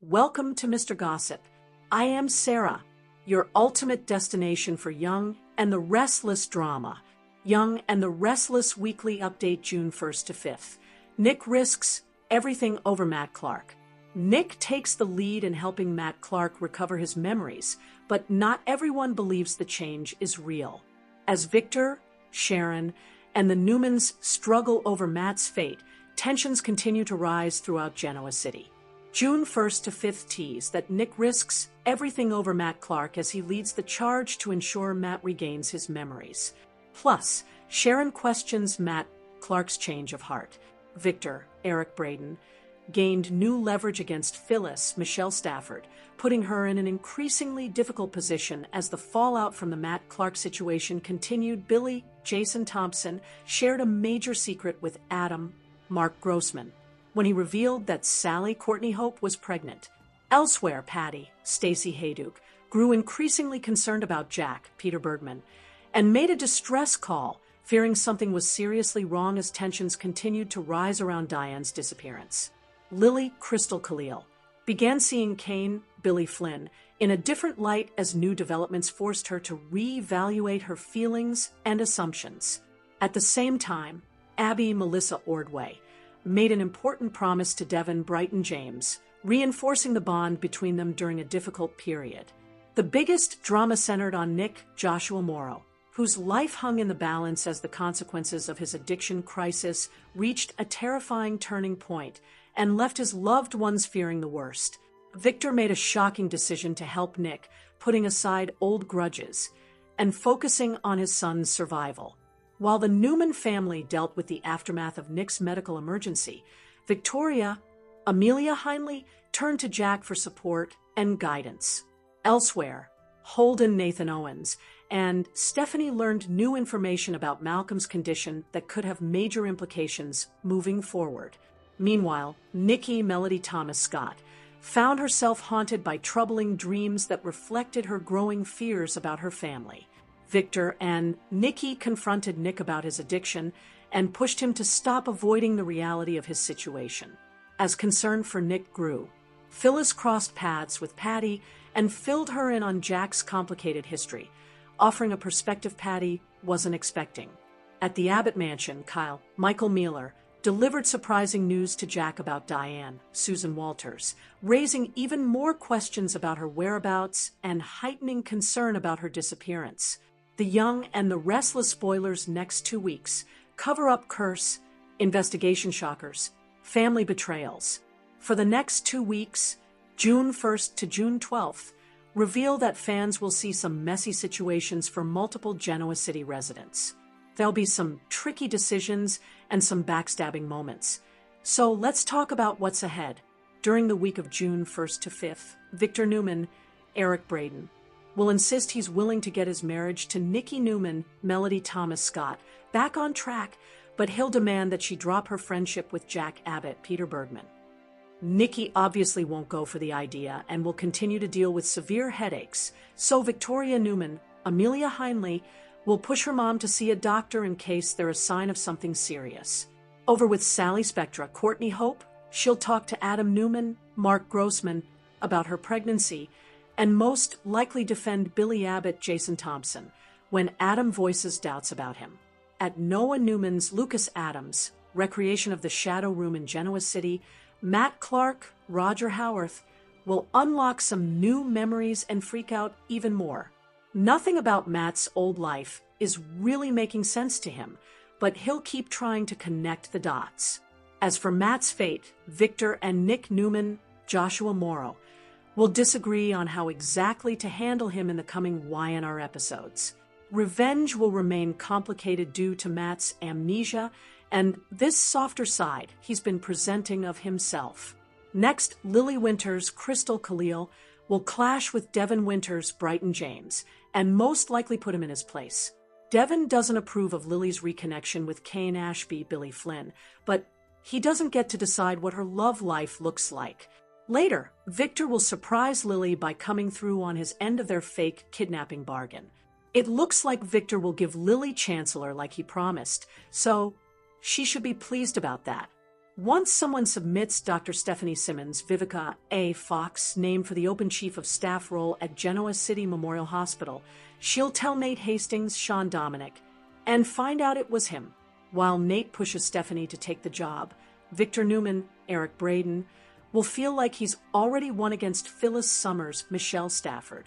Welcome to Mr. Gossip. I am Sarah, your ultimate destination for Young and the Restless drama. Young and the Restless weekly update June 1st to 5th. Nick risks everything over Matt Clark. Nick takes the lead in helping Matt Clark recover his memories, but not everyone believes the change is real. As Victor, Sharon, and the Newmans struggle over Matt's fate, tensions continue to rise throughout Genoa City. June 1st to 5th tease that Nick risks everything over Matt Clark as he leads the charge to ensure Matt regains his memories. Plus, Sharon questions Matt Clark's change of heart. Victor, Eric Braeden, gained new leverage against Phyllis, Michelle Stafford, putting her in an increasingly difficult position as the fallout from the Matt Clark situation continued. Billy, Jason Thompson, shared a major secret with Adam, Mark Grossman, when he revealed that Sally Courtney Hope was pregnant. Elsewhere, Patty, Stacey Hayduke, grew increasingly concerned about Jack, Peter Bergman, and made a distress call, fearing something was seriously wrong as tensions continued to rise around Diane's disappearance. Lily Crystal Khalil began seeing Kane, Billy Flynn, in a different light as new developments forced her to reevaluate her feelings and assumptions. At the same time, Abby Melissa Ordway made an important promise to Devin Brighton James, reinforcing the bond between them during a difficult period. The biggest drama centered on Nick Joshua Morrow, whose life hung in the balance as the consequences of his addiction crisis reached a terrifying turning point and left his loved ones fearing the worst. Victor made a shocking decision to help Nick, putting aside old grudges and focusing on his son's survival. While the Newman family dealt with the aftermath of Nick's medical emergency, Victoria, Amelia Heinley, turned to Jack for support and guidance. Elsewhere, Holden Nathan Owens and Stephanie learned new information about Malcolm's condition that could have major implications moving forward. Meanwhile, Nikki Melody Thomas Scott found herself haunted by troubling dreams that reflected her growing fears about her family. Victor and Nikki confronted Nick about his addiction and pushed him to stop avoiding the reality of his situation. As concern for Nick grew, Phyllis crossed paths with Patty and filled her in on Jack's complicated history, offering a perspective Patty wasn't expecting. At the Abbott mansion, Michael Mealer, delivered surprising news to Jack about Diane, Susan Walters, raising even more questions about her whereabouts and heightening concern about her disappearance. The Young and the Restless spoilers next 2 weeks: cover-up curse, investigation shockers, family betrayals. For the next 2 weeks, June 1st to June 12th, reveal that fans will see some messy situations for multiple Genoa City residents. There'll be some tricky decisions and some backstabbing moments. So let's talk about what's ahead. During the week of June 1st to 5th, Victor Newman, Eric Braeden, will insist he's willing to get his marriage to Nikki Newman, Melody Thomas Scott, back on track, but he'll demand that she drop her friendship with Jack Abbott, Peter Bergman. Nikki obviously won't go for the idea and will continue to deal with severe headaches, so Victoria Newman, Amelia Heinley, will push her mom to see a doctor in case they're a sign of something serious. Over with Sally Spectra, Courtney Hope, she'll talk to Adam Newman, Mark Grossman, about her pregnancy, and most likely defend Billy Abbott, Jason Thompson, when Adam voices doubts about him. At Noah Newman's Lucas Adams, Recreation of the Shadow Room in Genoa City, Matt Clark, Roger Howarth, will unlock some new memories and freak out even more. Nothing about Matt's old life is really making sense to him, but he'll keep trying to connect the dots. As for Matt's fate, Victor and Nick Newman, Joshua Morrow, will disagree on how exactly to handle him in the coming YNR episodes. Revenge will remain complicated due to Matt's amnesia and this softer side he's been presenting of himself. Next, Lily Winters' Crystal Khalil will clash with Devin Winters' Brighton James, and most likely put him in his place. Devin doesn't approve of Lily's reconnection with Kane Ashby, Billy Flynn, but he doesn't get to decide what her love life looks like. Later, Victor will surprise Lily by coming through on his end of their fake kidnapping bargain. It looks like Victor will give Lily Chancellor like he promised, so she should be pleased about that. Once someone submits Dr. Stephanie Simmons, Vivica A. Fox, name for the open chief of staff role at Genoa City Memorial Hospital, she'll tell Nate Hastings, Sean Dominic, and find out it was him. While Nate pushes Stephanie to take the job, Victor Newman, Eric Braden, will feel like he's already won against Phyllis Summers, Michelle Stafford.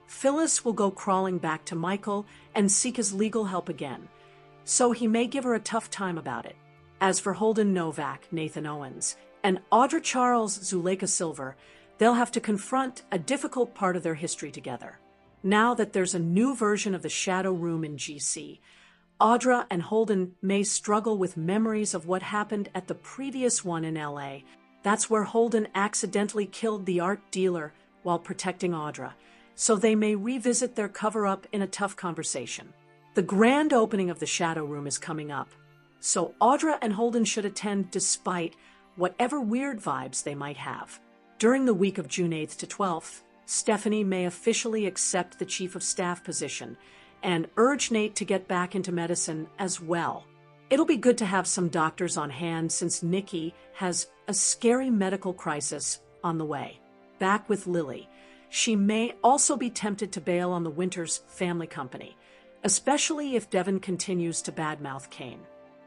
Phyllis will go crawling back to Michael and seek his legal help again, so he may give her a tough time about it. As for Holden Novak, Nathan Owens, and Audra Charles, Zuleika Silver, they'll have to confront a difficult part of their history together. Now that there's a new version of the Shadow Room in GC, Audra and Holden may struggle with memories of what happened at the previous one in LA. That's where Holden accidentally killed the art dealer while protecting Audra, so they may revisit their cover-up in a tough conversation. The grand opening of the Shadow Room is coming up, so Audra and Holden should attend despite whatever weird vibes they might have. During the week of June 8th to 12th, Stephanie may officially accept the chief of staff position and urge Nate to get back into medicine as well. It'll be good to have some doctors on hand since Nikki has a scary medical crisis on the way. Back with Lily, she may also be tempted to bail on the Winters family company, especially if Devon continues to badmouth Kane.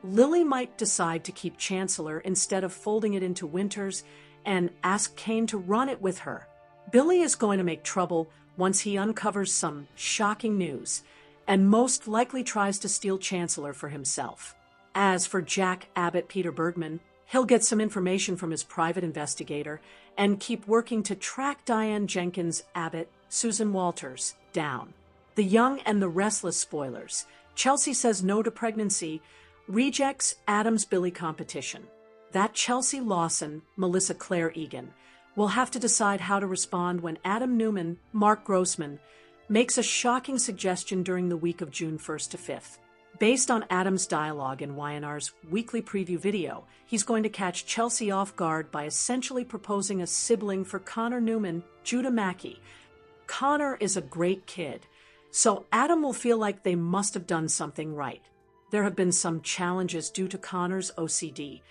Lily might decide to keep Chancellor instead of folding it into Winters and ask Kane to run it with her. Billy is going to make trouble once he uncovers some shocking news and most likely tries to steal Chancellor for himself. As for Jack Abbott Peter Bergman, he'll get some information from his private investigator and keep working to track Diane Jenkins Abbott, Susan Walters, down. The Young and the Restless spoilers. Chelsea says no to pregnancy, rejects Adam's Billy competition. That Chelsea Lawson, Melissa Claire Egan, will have to decide how to respond when Adam Newman, Mark Grossman, makes a shocking suggestion during the week of June 1st to 5th. Based on Adam's dialogue in YNR's weekly preview video, he's going to catch Chelsea off guard by essentially proposing a sibling for Connor Newman, Judah Mackey. Connor is a great kid, so Adam will feel like they must have done something right. There have been some challenges due to Connor's OCD,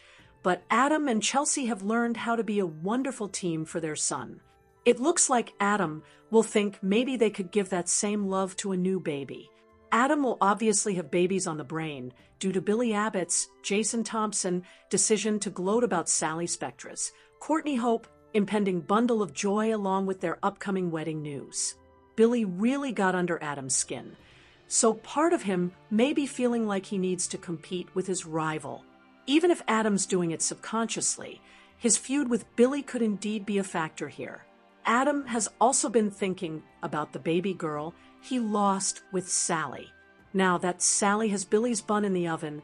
but Adam and Chelsea have learned how to be a wonderful team for their son. It looks like Adam will think maybe they could give that same love to a new baby. Adam will obviously have babies on the brain due to Billy Abbott's, Jason Thompson, decision to gloat about Sally Spectra's, Courtney Hope, impending bundle of joy along with their upcoming wedding news. Billy really got under Adam's skin, so part of him may be feeling like he needs to compete with his rival. Even if Adam's doing it subconsciously, his feud with Billy could indeed be a factor here. Adam has also been thinking about the baby girl he lost with Sally. Now that Sally has Billy's bun in the oven,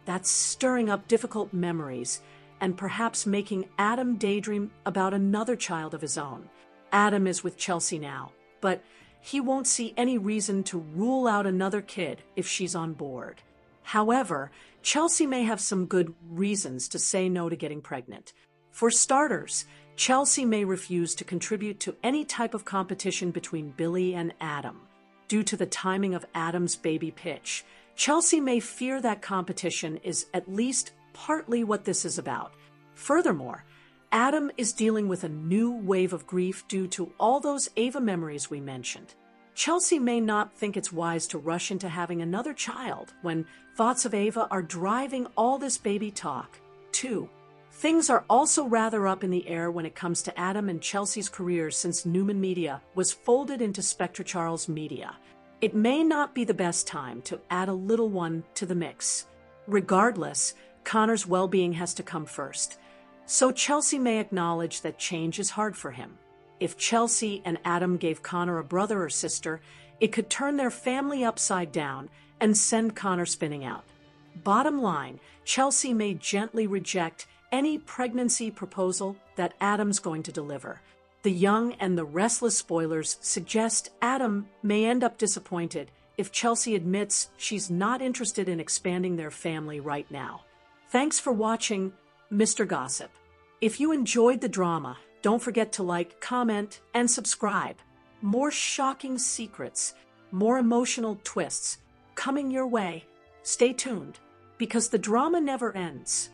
that's stirring up difficult memories and perhaps making Adam daydream about another child of his own. Adam is with Chelsea now, but he won't see any reason to rule out another kid if she's on board. However, Chelsea may have some good reasons to say no to getting pregnant. For starters, Chelsea may refuse to contribute to any type of competition between Billy and Adam. Due to the timing of Adam's baby pitch, Chelsea may fear that competition is at least partly what this is about. Furthermore, Adam is dealing with a new wave of grief due to all those Ava memories we mentioned. Chelsea may not think it's wise to rush into having another child when thoughts of Ava are driving all this baby talk. 2. Things are also rather up in the air when it comes to Adam and Chelsea's careers since Newman Media was folded into Spectra Charles Media. It may not be the best time to add a little one to the mix. Regardless, Connor's well-being has to come first, so Chelsea may acknowledge that change is hard for him. If Chelsea and Adam gave Connor a brother or sister, it could turn their family upside down and send Connor spinning out. Bottom line, Chelsea may gently reject any pregnancy proposal that Adam's going to deliver. The Young and the Restless spoilers suggest Adam may end up disappointed if Chelsea admits she's not interested in expanding their family right now. Thanks for watching Mr. Gossip. If you enjoyed the drama, don't forget to like, comment, and subscribe. More shocking secrets, more emotional twists coming your way. Stay tuned, because the drama never ends.